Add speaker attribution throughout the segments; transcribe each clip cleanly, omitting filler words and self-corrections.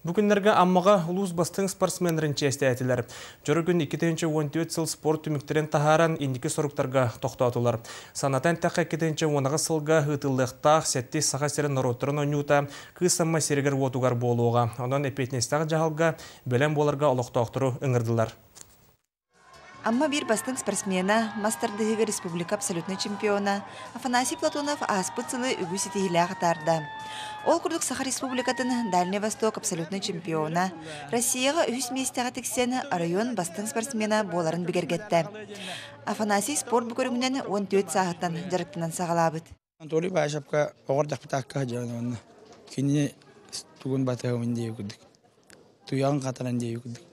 Speaker 1: Бүгінлерге аммаға улус бастың спортсменлерін честі әтілер. Жөрігін 2-14 сыл спорт түміктерін тахаран индікі соруктарға тоқтатылар. Санатан таққа 2-10 сылға ғытылықтақ сәтті саға серін народтырын ойнута күйсамма серігер отуғар болуға. Онан эпетнестағы жағалға бөлен боларға олықтақтыру үңірділар.
Speaker 2: Амма бир бастың спортсмена, Мастардыгы республика абсолютный чемпиона Афанасий Платонов аспыцылы үгү сетихилä катарда. Ол курдук Саха республикатын Дальний Восток абсолютный чемпиона, Россияга үс местега тексен район бастың спортсмена боларын бигергетте. Афанасий спорт бүкөрүңүнөн 14 сааттан жарыктынан сагалабыт.
Speaker 3: Анатолий Башапка огордак битакка жана кини тугун батагын дей күдүк. Туян катаран дей күдүк.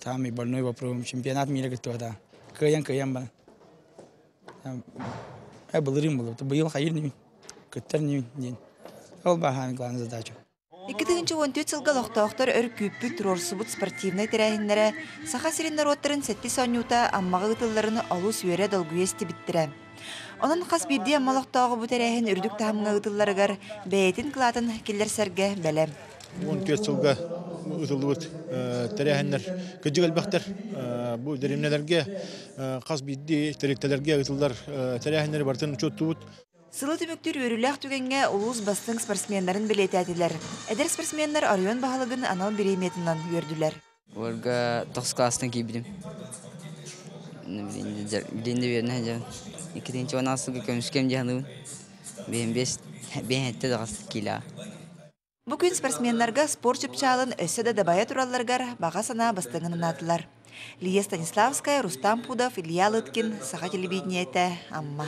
Speaker 3: Тамmy больной вопрос чемпионат мира готова. Каян ба. Былырым было. Это был хайырный. Көттерний день. Ол бахан главная задача.
Speaker 2: 2014 жылга лохтоохтор өр күппү турорсубут спортивный терәһиннәре Саха сириннәр оттырын сетти сонюта аммагы тылларын алу сүере долгуести биттире. Онын хас бирди аммалохтоогы бу терәһин үрдүк таһамга ытылларыгар бәйтин кылатын киллер серге бәлем.
Speaker 4: 14 жылга ытылыбыт терәһиннәр көҗүгәл бактар бу деремнәләргә хас бирди теректеләргә ытыллар терәһиннәр бартын учеттубут.
Speaker 2: Сылы түмүктүр өрүләк түгенге улус бастың спортсменнарын билетәдиләр. Әдер спортсменнар арыон баһалыгын анал биреметиннан көрдүләр.
Speaker 5: Олга 9 класстан кийбидим. Билинде берне жа. 2-10 сылга көмүскем жаһаныбын. Бен 5 дагас кила.
Speaker 2: Бүгүн спортсменнарга спорт чыпчалын өссөдө дабая туралларгар бага сана бастыгын атылар. Лия Станиславская, Рустам Пудов, Илья Лыткин, Саха телевидениете, Амма.